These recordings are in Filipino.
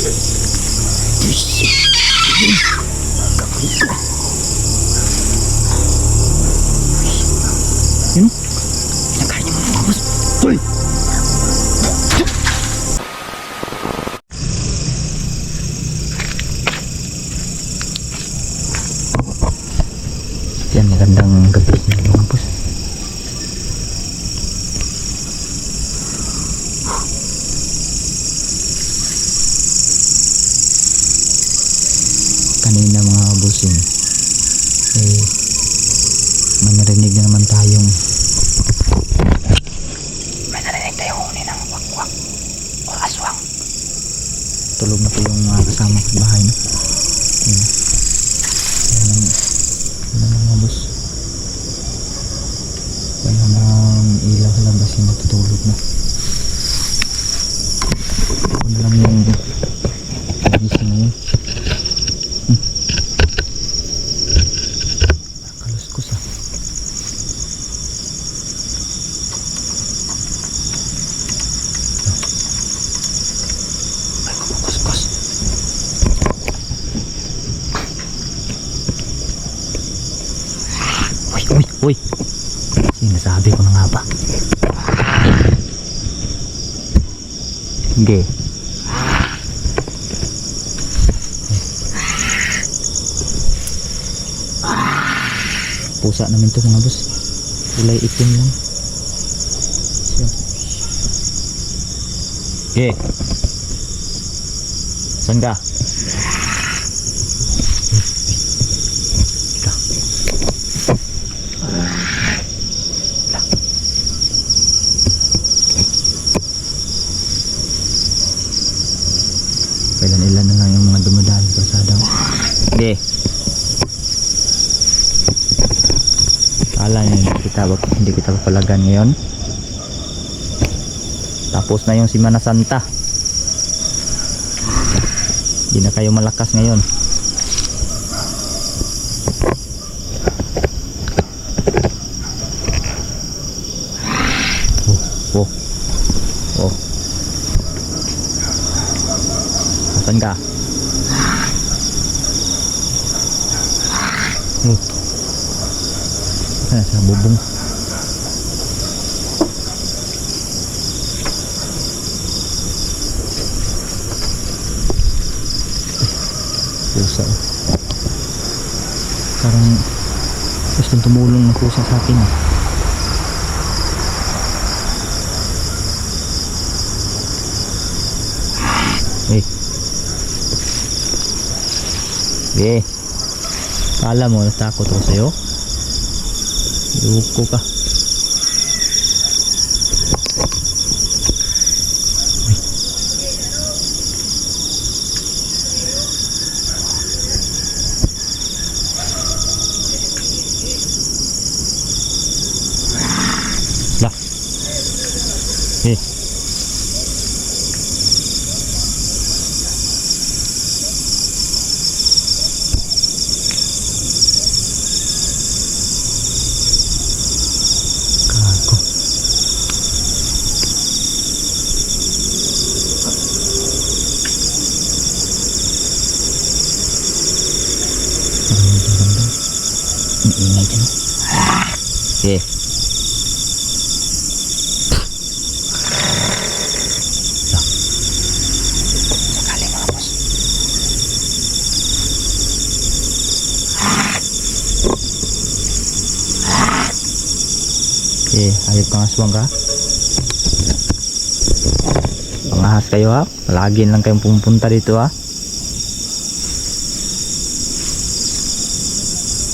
Yun, pinakain niyo mga boss. Hoy! Yan, magandang gabi mga boss. Kanina mga bossing may narinig na naman tayong huni ng wakwak o aswang. Tulog na po yung mga kasama sa bahay, no? Yan mga boss, wala nang ilaw sa labas, yung natutulog na. Ako na lang yung nagising ngayon. Kaluskos ah. Ay, kukuskus. Uy. Sinasabi ko na nga ba? Sige. Pusa namin to mga boss. Kulay itim lang. Siya. Okay. Saan ka? Ilan na lang yung mga dumadaan sa kalsada. Okay. Kala nyo hindi kita papalagan ngayon. Tapos na yung Semana Santa. Hindi na kayo malakas ngayon. Oh. Saan ka? Sa bubong. Pusa. Parang gustong tumulong na pusa sa akin. Kala mo natakot ako sa'yo? Luko ka. Lah. Ingay dyan. Okay. Sakali mga boss. Okay, hayop kang aswang ka. Pangahas kayo ha. Palagi lang kayong pumunta dito ha.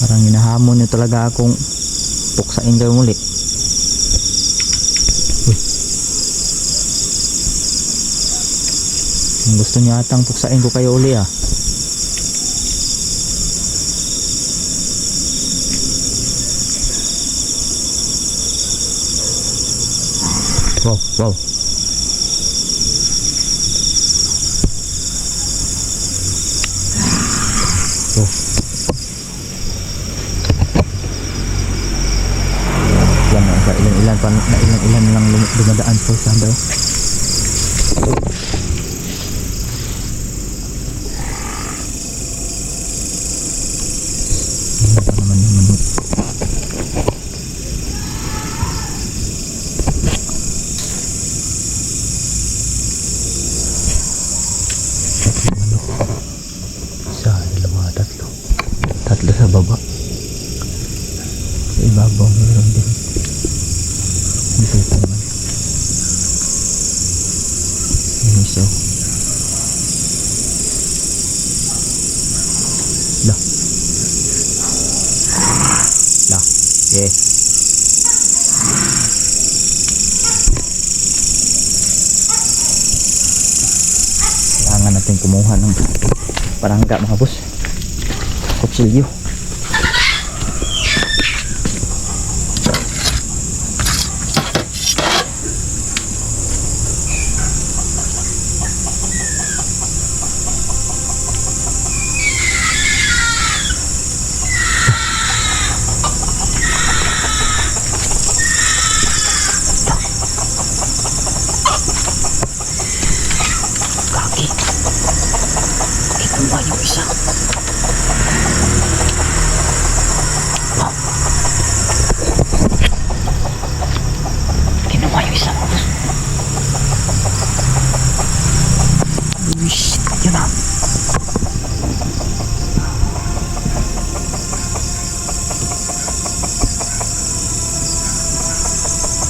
Parang hinahamon nyo talaga akong puksain kayo muli. Uy. Gusto nyo atang puksain ko kayo uli ah. Wow. Ilan lang dumadaan po sa daw. Okay. Kailangan natin kumuha ng parangga mga boss. Kutsilyo. Kinuha yung isa. Kinuha yung isa. Shit, yun na.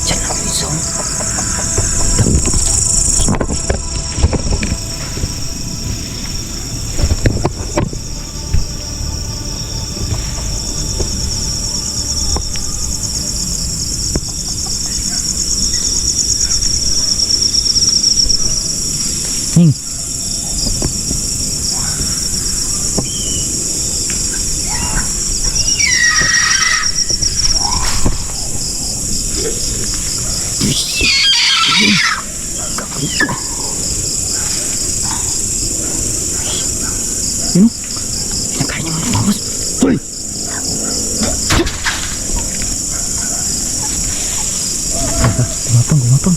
Diyan lang yung isa. Ning. Yun o. Pinakain niya mga bos. Hoy! Gumapang.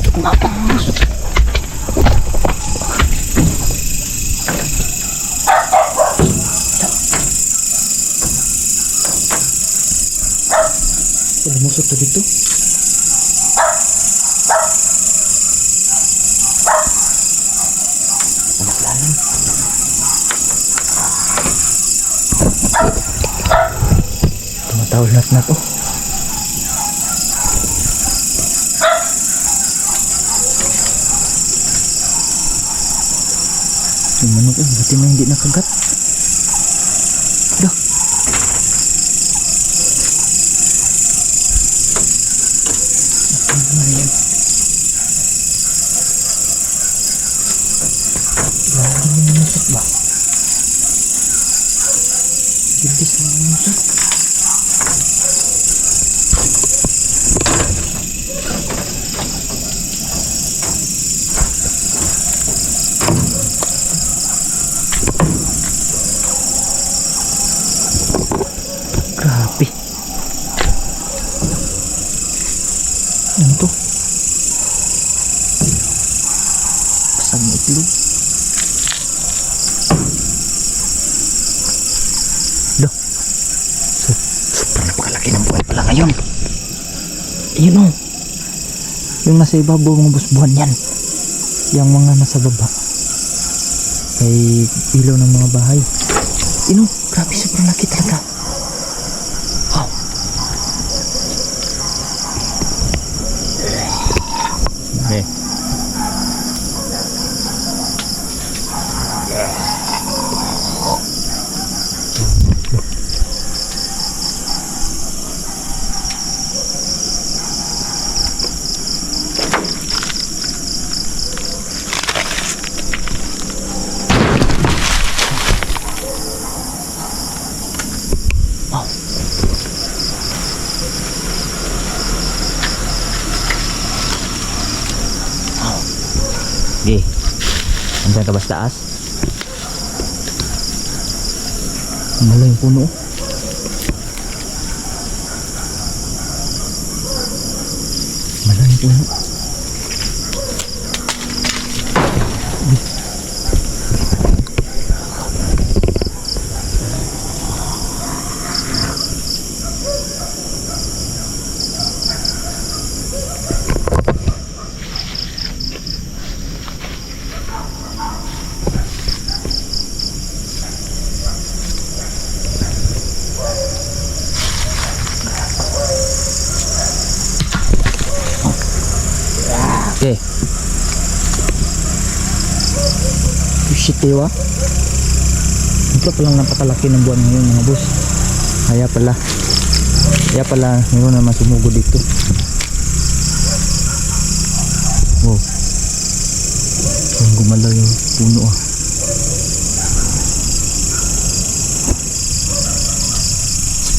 Gumapang bos. Lumusot na dito. Lalim. Tumatawal na to. Yung manok buti mo hindi nakagat. Dah. Ayan. Lagi mo namusot ba? Gigis na namusot. Grabe. Ano to? Pasag na itlog. Dah. Super napakalaki ng buhay pala ngayon. Yun o. Yung nasa ibabaw mga boss, buwan yan. Yung mga nasa baba ay ilaw ng mga bahay. Yun o. Grabe, super laki talaga. Wow. Okay. Wow. Okay. Andiyan ka ba sa taas? Malo yung puno. Malo yung puno. Okay. Shit, diba? Ito palang napakalaki ng buwan ngayon mga boss. Kaya pala meron naman sumugod dito. Wow, ang gumalaw yung puno ah.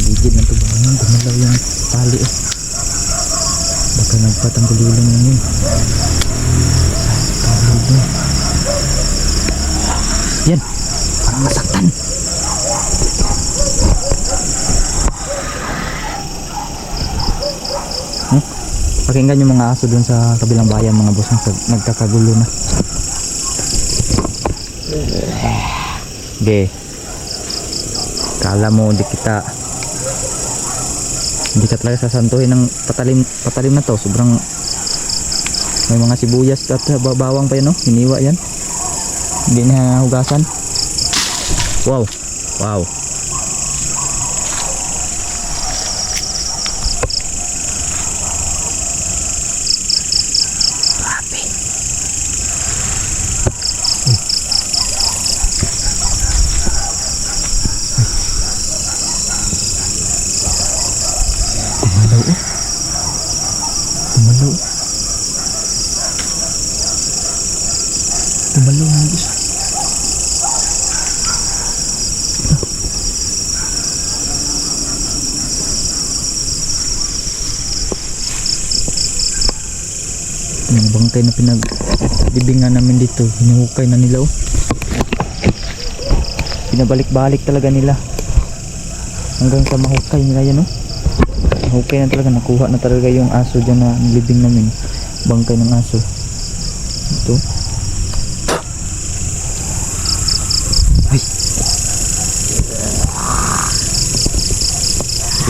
Paligid na ito ba? Gumalaw yung tali oh. Baka nagpatanggulilang lang yun. Yan, parang nasaktan. Pakinggan yung mga aso dun sa kabilang bayan mga boss, nagkakagulo na. Okay. Kala mo hindi ka talaga sasantuhin ng patalim na to. Sobrang may mga sibuyas at bawang pa yan, no? Hiniwa yan. Hindi na hugasan. Wow. Wow. Gumalaw na guys. Yung bangkay na pinaglibingan namin dito, hinuhukay na nila oh. Pinabalik-balik talaga nila hanggang sa mahukay nila yan oh. Mahukay na talaga, nakuha na talaga yung aso dyan na nilibing namin. Bangkay ng aso ito.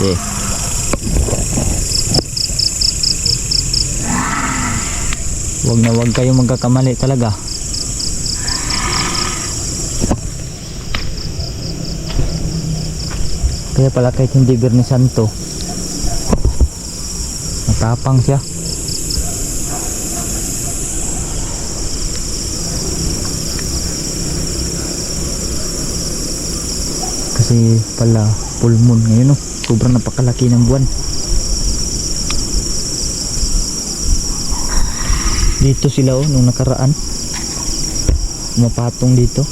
Okay. Wag kayong magkakamali talaga. Kaya pala kahit hindi Birni Santo, matapang siya. Kasi pala full moon ngayon oh. Sobrang napakalaki ng buwan. Dito sila oh, nung nakaraan mapatong dito.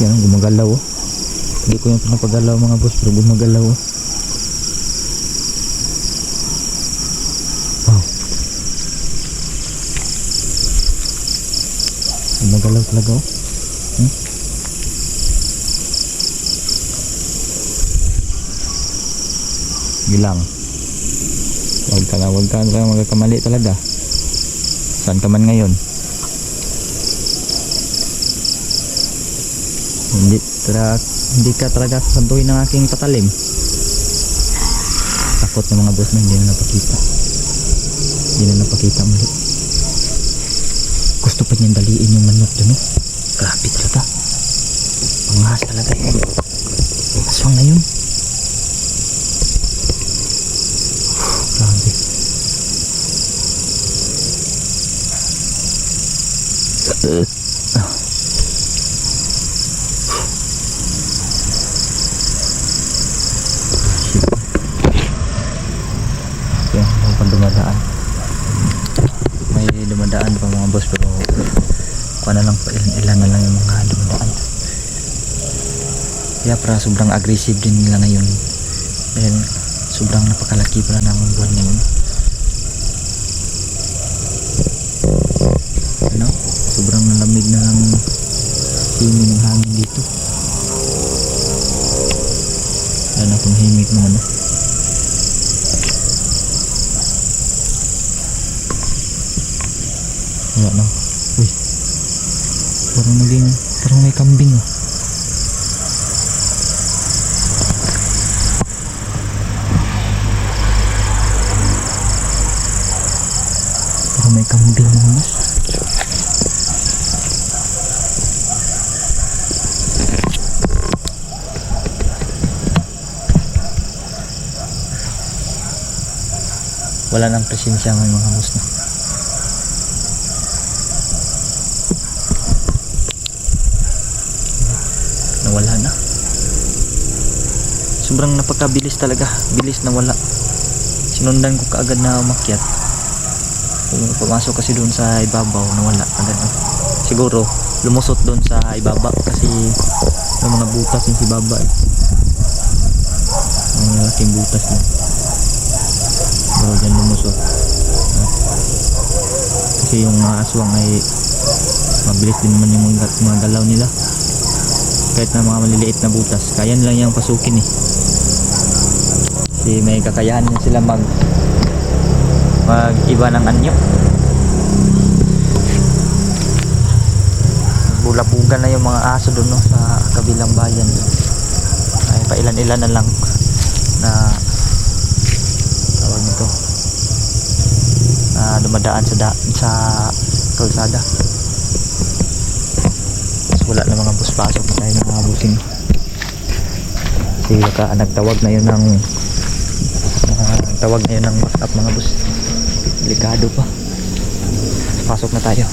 Yan, gumagalaw oh. Hindi ko yung pinapagalaw mga boss, pero gumagalaw oh. Wow, gumagalaw talaga oh. Gilang, wag ka na magkakamali talaga. Saan ka man ngayon? Hindi ka talaga sasantuhin ng aking patalim. Takot ng mga boss na hindi na napakita muli. Gusto pa niyang daliin yung manok dun oh. Grabe talaga, pangas talaga yun. Aswang na yun. Grabe. Dumadaan. May dumadaan pa mga boss, pero kuha na lang pa, ilan na lang yung mga dumadaan. Kaya para sobrang aggressive din nila ngayon dahil sobrang napakalaki pala ng buwan ngayon. Ano? Sobrang nalamig na ng himig ng hangin dito. Yan akong himig ng ano. Wala na. Uy, parang may kambing oh. Parang may kambing oh. Wala nang presensya ng mga hamos na. nawala na. Sobrang napakabilis talaga, bilis nawala. Sinundan ko kaagad na umakyat. Pumasok kasi doon sa ibabaw, nawala agad. Siguro lumusot doon sa ibaba kasi may mga butas yung si baba eh. May malaking butas din. Pero dyan lumusot. Kasi yung mga aswang ay mabilis din naman yung mga galaw nila. Kahit na mga maliliit na butas, kaya nilang yung pasukin eh. Kasi may kakayahan din sila mag iba ng anyo. Bulabugan na yung mga aso doon no, sa kabilang bayan. Ay pailan-ilan na lang na tawag nito na dumadaan sa kalsada. Wala na mga bus pasok dahil mga busing kasi nagtawag na yun ng tawag na yun ng backup mga bus. Delikado pa, pasok na tayo.